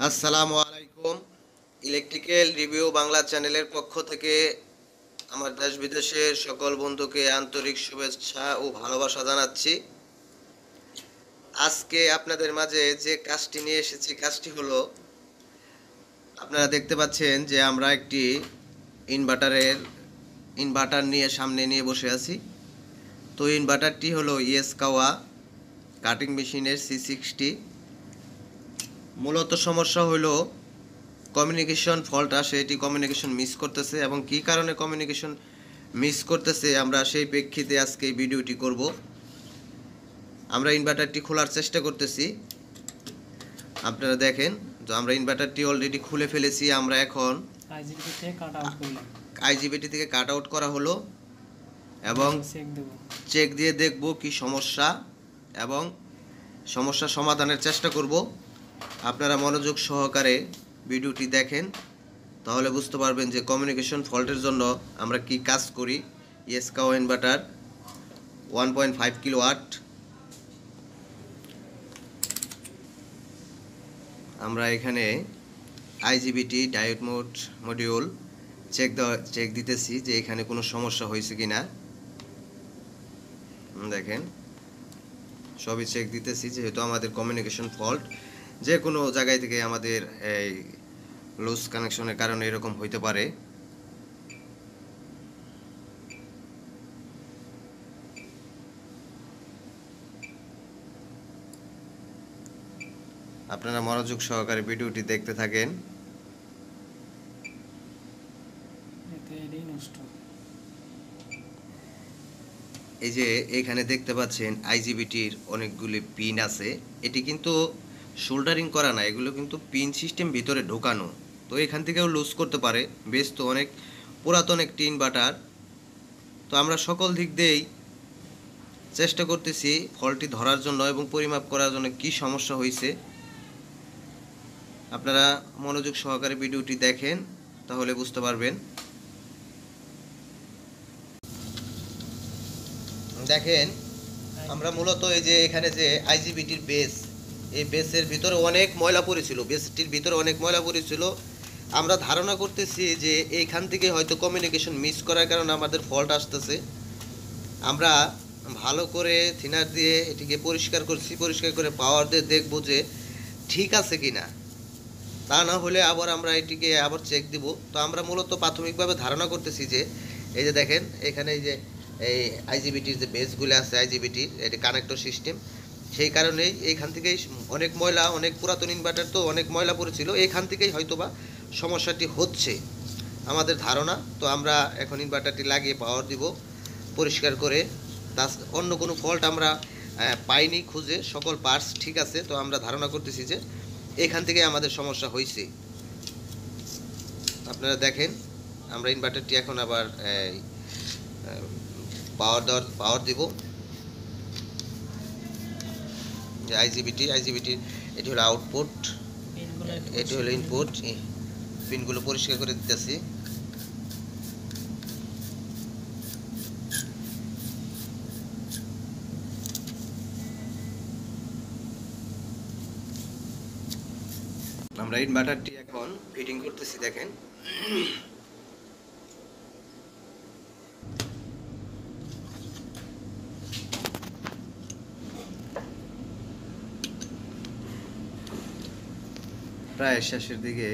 আসসালামু আলাইকুম। Electrical review Bangla চ্যানেলের পক্ষ থেকে আমার দেশ বিদেশের সকল বন্ধুকে আন্তরিক শুভেচ্ছা ও ভালোবাসা জানাচ্ছি। আজকে আপনাদের মাঝে যে কাজটি নিয়ে এসেছি, কাজটি হলো, আপনারা দেখতে পাচ্ছেন যে আমরা একটি ইনভার্টার নিয়ে সামনে নিয়ে বসে আছি। তো ইনভার্টারটি হলো ইয়েসকাওয়া কাটিং মেশিনের C60। মূলত সমস্যা হলো কমিউনিকেশন ফল্ট আসে, এটি কমিউনিকেশন মিস করতেছে, এবং কি কারণে কমিউনিকেশন মিস করতেছে আমরা সেই প্রেক্ষিতে আজকে এই ভিডিওটি করব। আমরা ইনভার্টারটি খোলার চেষ্টা করতেছি। আপনারা দেখেন যে আমরা ইনভার্টারটি অলরেডি খুলে ফেলেছি। আমরা এখন আইজিবিটি থেকে কাট আউট করা হলো এবং চেক দিয়ে দেখব কি সমস্যা এবং সমস্যা সমাধানের চেষ্টা করব। আপনারা মনোযোগ সহকারে ভিডিওটি দেখেন, তাহলে বুঝতে পারবেন যে কমিউনিকেশন ফল্টের জন্য আমরা কি কাজ করি। ইয়েস্কাওয়া ইনভার্টার 1.5 কিলোওয়াট। আমরা এখানে আইজিবিটি ডায়োড মডিউল চেক দিতেছি যে এখানে কোনো সমস্যা হয়েছে কিনা। দেখেন সবই চেক দিতেছি, যেহেতু আমাদের কমিউনিকেশন ফল্ট যে কোনো জায়গায় থেকে আমাদের এই লুজ কানেকশনের কারণে এরকম হইতে পারে। আপনারা মনোযোগ সহকারে ভিডিওটি দেখতে থাকেন। এই যে এখানে দেখতে পাচ্ছেন আইজিবিটির অনেকগুলি পিন আছে। এটি কিন্তু সোল্ডারিং করা না, এগুলো কিন্তু পিন সিস্টেম ভিতরে ঢোকানো। তো এখান থেকেও লুজ করতে পারে। বেশ তো অনেক পুরাতন একটি ইনভার্টার। তো আমরা সকল দিক দিয়েই চেষ্টা করতেছি ফল্টটি ধরার জন্য এবং পরিমাপ করার জন্য কি সমস্যা হয়েছে। আপনারা মনোযোগ সহকারে ভিডিওটি দেখেন, তাহলে বুঝতে পারবেন। দেখেন আমরা মূলত এই যে এখানে যে আইজিবিটির বেস, এই বেসের ভিতরে অনেক ময়লা পড়েছিল, বেসটির ভিতরে অনেক ময়লা পড়েছিল। আমরা ধারণা করতেছি যে এইখান থেকে হয়তো কমিউনিকেশন মিস করার কারণে আমাদের ফল্ট আসতেছে। আমরা ভালো করে থিনার দিয়ে এটিকে পরিষ্কার করছি, পরিষ্কার করে পাওয়ার দিয়ে দেখবো যে ঠিক আছে কিনা। তা না হলে আবার আমরা এটিকে আবার চেক দিব। তো আমরা মূলত প্রাথমিকভাবে ধারণা করতেছি যে এই যে দেখেন এখানে এই যে এই আইজিবিটির যে বেসগুলো আছে, আইজিবিটির এটি কানেক্টর সিস্টেম, সেই কারণেই এইখান থেকেই অনেক ময়লা, অনেক পুরাতন ইনভার্টার তো অনেক ময়লা পড়েছিল, এইখান থেকেই হয়তোবা সমস্যাটি হচ্ছে আমাদের ধারণা। তো আমরা এখন ইনভার্টারটি লাগিয়ে পাওয়ার দিব পরিষ্কার করে। তা অন্য কোনো ফল্ট আমরা পাইনি খুঁজে, সকল পার্টস ঠিক আছে। তো আমরা ধারণা করতেছি যে এখান থেকে আমাদের সমস্যা হয়েছে। আপনারা দেখেন আমরা ইনভার্টারটি এখন আবার পাওয়ার দিব। যে আইজিবিটির এটি হলো আউটপুট, এটি হলো ইনপুট। পিনগুলো পরিষ্কার করে দিতেছি। আমরা ইনভার্টারটি এখন ফিটিং করতেছি। দেখেন প্রায় শেষের দিকে।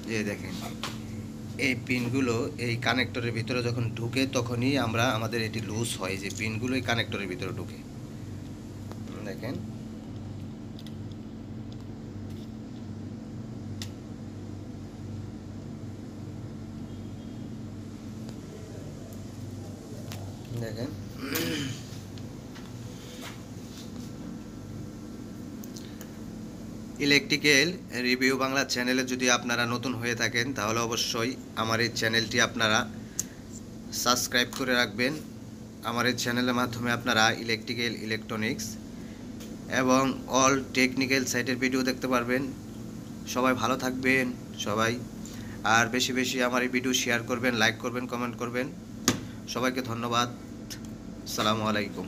যে দেখেন এই পিনগুলো এই কানেক্টরের ভিতরে যখন ঢুকে তখনই আমাদের এটি লুজ হয়, যে পিনগুলো এই কানেক্টরের ভিতরে ঢুকে। দেখেন দেখেন ইলেকট্রিক্যাল রিভিউ বাংলা চ্যানেলে যদি আপনারা নতুন হয়ে থাকেন, তাহলে অবশ্যই আমার এই চ্যানেলটি আপনারা সাবস্ক্রাইব করে রাখবেন। আমার এই চ্যানেলের মাধ্যমে আপনারা ইলেকট্রিক্যাল, ইলেকট্রনিক্স এবং অল টেকনিক্যাল সাইটের ভিডিও দেখতে পারবেন। সবাই ভালো থাকবেন সবাই, আর বেশি বেশি আমার এই ভিডিও শেয়ার করবেন, লাইক করবেন, কমেন্ট করবেন। সবাইকে ধন্যবাদ। আসসালামু আলাইকুম।